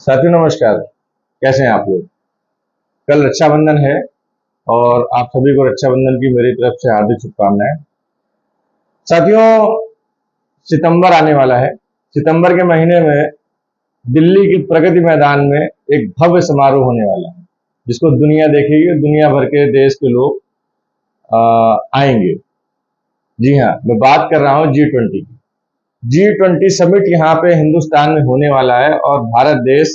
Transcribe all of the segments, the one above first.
साथियों नमस्कार। कैसे हैं आप लोग। कल रक्षाबंधन है और आप सभी को रक्षाबंधन की मेरी तरफ से हार्दिक शुभकामनाएं। साथियों, सितंबर आने वाला है। सितंबर के महीने में दिल्ली के प्रगति मैदान में एक भव्य समारोह होने वाला है, जिसको दुनिया देखेगी। दुनिया भर के देश के लोग आएंगे। जी हाँ, मैं बात कर रहा हूँ G20 की। G20 समिट यहाँ पे हिंदुस्तान में होने वाला है और भारत देश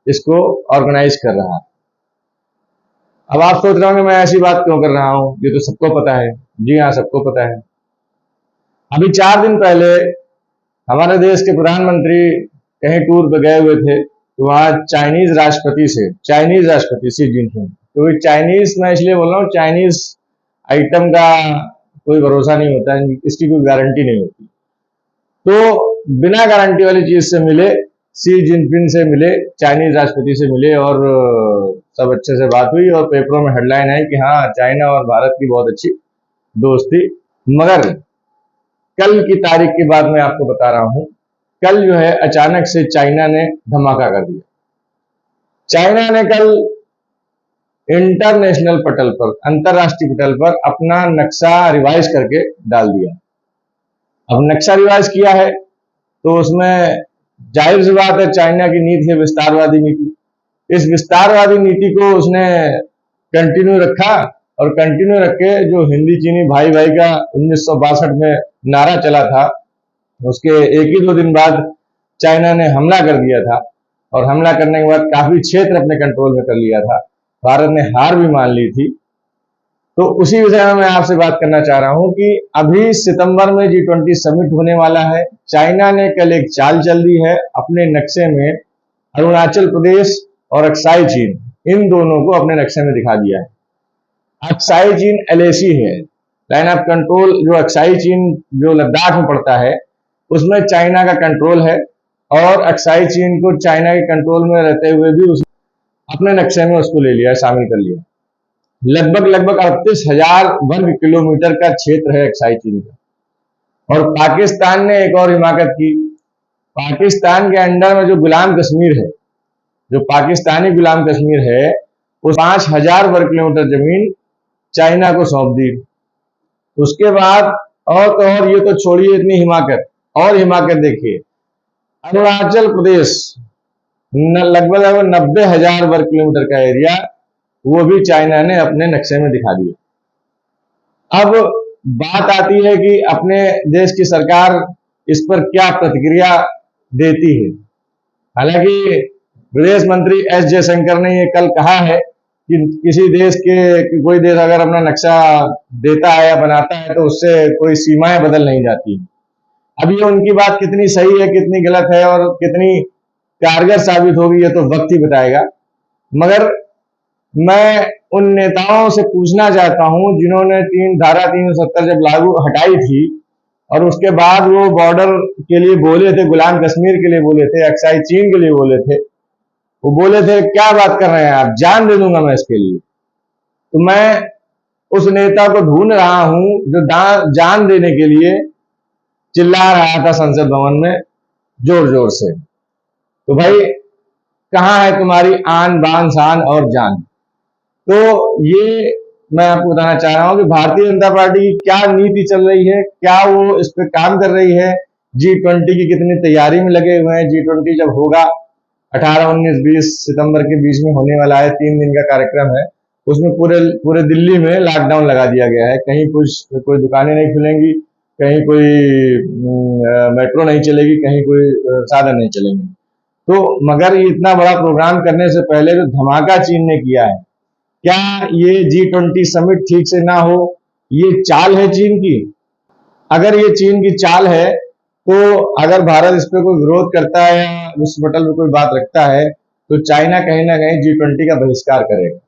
इसको ऑर्गेनाइज कर रहा है। अब आप सोच रहे होंगे मैं ऐसी बात क्यों कर रहा हूं, ये तो सबको पता है। जी हाँ, सबको पता है। अभी 4 दिन पहले हमारे देश के प्रधानमंत्री कहीं टूर पे गए हुए थे, तो वहां चाइनीज राष्ट्रपति शी जिनपिंग, तो चाइनीज मैं इसलिए बोल रहा हूँ, चाइनीज आइटम का कोई भरोसा नहीं होता है, इसकी कोई गारंटी नहीं होती। तो बिना गारंटी वाली चीज से मिले, शी जिनपिंग से मिले, चाइनीज राष्ट्रपति से मिले और सब अच्छे से बात हुई और पेपरों में हेडलाइन आई कि हाँ, चाइना और भारत की बहुत अच्छी दोस्ती। मगर कल की तारीख की बात मैं आपको बता रहा हूं। कल जो है अचानक से चाइना ने धमाका कर दिया। चाइना ने कल इंटरनेशनल पटल पर, अंतरराष्ट्रीय पटल पर अपना नक्शा रिवाइज करके डाल दिया। अब नक्शा रिवाइज किया है तो उसमें जाहिर सी बात है, चाइना की नीति है विस्तारवादी नीति। इस विस्तारवादी नीति को उसने कंटिन्यू रखा और कंटिन्यू रख के जो हिंदी चीनी भाई भाई का 1962 में नारा चला था, उसके एक ही 2 दिन बाद चाइना ने हमला कर दिया था और हमला करने के बाद काफी क्षेत्र अपने कंट्रोल में कर लिया था। भारत ने हार भी मान ली थी। तो उसी विषय में मैं आपसे बात करना चाह रहा हूं कि अभी सितंबर में G20 समिट होने वाला है। चाइना ने कल एक चाल चल दी है। अपने नक्शे में अरुणाचल प्रदेश और अक्साई चीन, इन दोनों को अपने नक्शे में दिखा दिया है। अक्साई चीन LAC है, लाइन ऑफ कंट्रोल। जो अक्साई चीन जो लद्दाख में पड़ता है, उसमें चाइना का कंट्रोल है और अक्साई चीन को चाइना के कंट्रोल में रहते हुए भी अपने नक्शे में उसको ले लिया, शामिल कर लिया। लगभग 38,000 वर्ग किलोमीटर का क्षेत्र है अक्साई चीन का। और पाकिस्तान ने एक और हिमाकत की। पाकिस्तान के अंडर में जो गुलाम कश्मीर है, जो पाकिस्तानी गुलाम कश्मीर है, उस 5,000 वर्ग किलोमीटर जमीन चाइना को सौंप दी। उसके बाद और तो और, ये तो छोड़िए इतनी हिमाकत, और हिमाकत देखिए, अरुणाचल प्रदेश लगभग 90,000 वर्ग किलोमीटर का एरिया, वो भी चाइना ने अपने नक्शे में दिखा दिया। अब बात आती है कि अपने देश की सरकार इस पर क्या प्रतिक्रिया देती है। हालांकि विदेश मंत्री S जयशंकर ने ये कल कहा है कि किसी देश के कोई देश अगर अपना नक्शा देता है या बनाता है तो उससे कोई सीमाएं बदल नहीं जाती। अब ये उनकी बात कितनी सही है, कितनी गलत है और कितनी कारगर साबित होगी, ये तो वक्त ही बताएगा। मगर मैं उन नेताओं से पूछना चाहता हूं जिन्होंने धारा 370 जब लागू हटाई थी और उसके बाद वो बॉर्डर के लिए बोले थे, गुलाम कश्मीर के लिए बोले थे, अक्साई चीन के लिए बोले थे, वो बोले थे क्या बात कर रहे हैं आप, जान दे दूंगा मैं इसके लिए। तो मैं उस नेता को ढूंढ रहा हूं जो जान देने के लिए चिल्ला रहा था संसद भवन में जोर जोर से। तो भाई, कहां है तुम्हारी आन बान शान और जान। तो ये मैं आपको बताना चाह रहा हूं कि भारतीय जनता पार्टी की क्या नीति चल रही है, क्या वो इस पर काम कर रही है, G20 की कितनी तैयारी में लगे हुए हैं। G20 जब होगा 18, 19, 20 सितंबर के बीच में होने वाला है, 3 दिन का कार्यक्रम है। उसमें पूरे दिल्ली में लॉकडाउन लगा दिया गया है। कहीं कोई दुकानें नहीं खुलेंगी, कहीं कोई मेट्रो नहीं चलेगी, कहीं कोई साधन नहीं चलेंगे। तो मगर ये इतना बड़ा प्रोग्राम करने से पहले जो धमाका चीन ने किया है, क्या ये G20 समिट ठीक से ना हो, ये चाल है चीन की। अगर ये चीन की चाल है तो अगर भारत इस पर कोई विरोध करता है या विश्व पटल पर कोई बात रखता है तो चाइना कहीं ना कहीं G20 का बहिष्कार करेगा।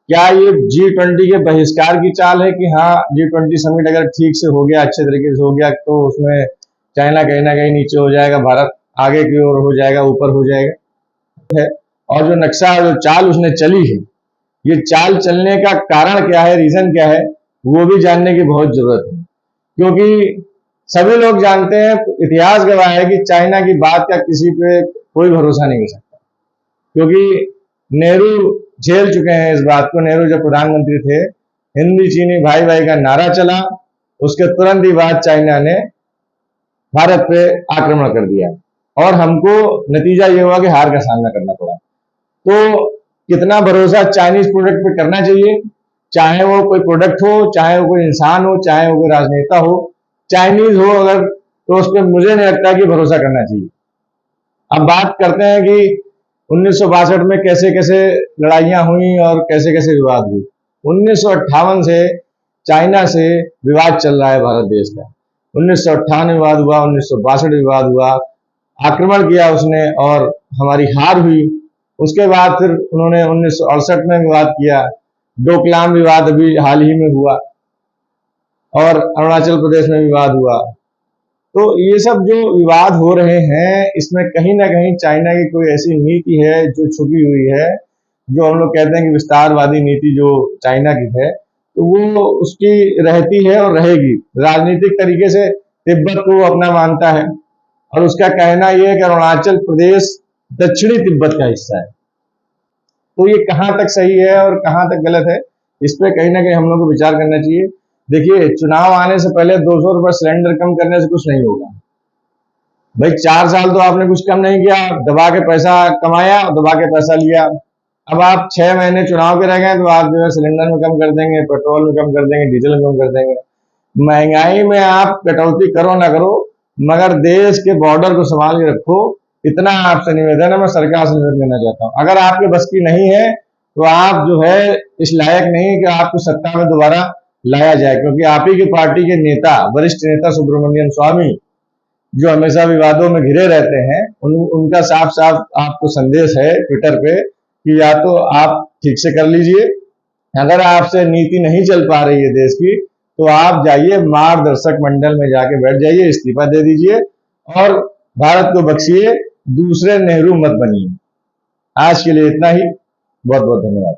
क्या ये G20 के बहिष्कार की चाल है कि हाँ, G20 समिट अगर ठीक से हो गया, अच्छे तरीके से हो गया, तो उसमें चाइना कहीं ना कहीं नीचे हो जाएगा, भारत आगे की ओर हो जाएगा, ऊपर हो जाएगा। और जो नक्शा, जो चाल उसने चली है, ये चाल चलने का कारण क्या है, रीजन क्या है, वो भी जानने की बहुत जरूरत है। क्योंकि सभी लोग जानते हैं, इतिहास गवाह है कि चाइना की बात का किसी पे कोई भरोसा नहीं कर सकता। क्योंकि नेहरू झेल चुके हैं इस बात को। नेहरू जब प्रधानमंत्री थे, हिंदी चीनी भाई भाई का नारा चला, उसके तुरंत ही बाद चाइना ने भारत पे आक्रमण कर दिया और हमको नतीजा ये हुआ कि हार का सामना करना पड़ा। तो कितना भरोसा चाइनीज प्रोडक्ट पे करना चाहिए, चाहे वो कोई प्रोडक्ट हो, चाहे वो कोई इंसान हो, चाहे वो कोई राजनेता हो, चाइनीज हो अगर, तो उस पर मुझे नहीं लगता कि भरोसा करना चाहिए। अब बात करते हैं कि 1962 में कैसे कैसे लड़ाइयां हुई और कैसे कैसे विवाद हुए। 1958 से चाइना से विवाद चल रहा है भारत देश का। 1958 विवाद हुआ, 1962 विवाद हुआ, आक्रमण किया उसने और हमारी हार हुई। उसके बाद फिर उन्होंने 1968 में विवाद किया, डोकलाम विवाद अभी हाल ही में हुआ और अरुणाचल प्रदेश में विवाद हुआ। तो ये सब जो विवाद हो रहे हैं, इसमें कहीं ना कहीं चाइना की कोई ऐसी नीति है जो छुपी हुई है, जो हम लोग कहते हैं कि विस्तारवादी नीति जो चाइना की है, तो वो उसकी रहती है और रहेगी। राजनीतिक तरीके से तिब्बत को अपना मानता है और उसका कहना यह है कि अरुणाचल प्रदेश दक्षिणी तिब्बत का हिस्सा है। तो ये कहाँ तक सही है और कहाँ तक गलत है, इस पर कहीं ना कहीं हम लोग को विचार करना चाहिए। देखिए, चुनाव आने से पहले 200 रुपए सिलेंडर कम करने से कुछ नहीं होगा भाई। 4 साल तो आपने कुछ कम नहीं किया, दबा के पैसा कमाया, दबा के पैसा लिया। अब आप 6 महीने चुनाव के रह गए तो आप जो है सिलेंडर में कम कर देंगे, पेट्रोल में कम कर देंगे, डीजल में कम कर देंगे। महंगाई में आप कटौती करो ना करो, मगर देश के बॉर्डर को संभाल के रखो। इतना आपसे निवेदन है, मैं सरकार से निवेदन करना चाहता हूँ। अगर आपके बस की नहीं है तो आप जो है इस लायक नहीं कि आपको सत्ता में दोबारा लाया जाए, क्योंकि आप ही की पार्टी के नेता, वरिष्ठ नेता सुब्रमण्यम स्वामी, जो हमेशा विवादों में घिरे रहते हैं, उनका साफ साफ आपको संदेश है ट्विटर पे कि या तो आप ठीक से कर लीजिए, अगर आपसे नीति नहीं चल पा रही है देश की, तो आप जाइए मार्गदर्शक मंडल में जाके बैठ जाइए, इस्तीफा दे दीजिए और भारत को बख्शिए, दूसरे नेहरू मत बनिए। आज के लिए इतना ही। बहुत बहुत धन्यवाद।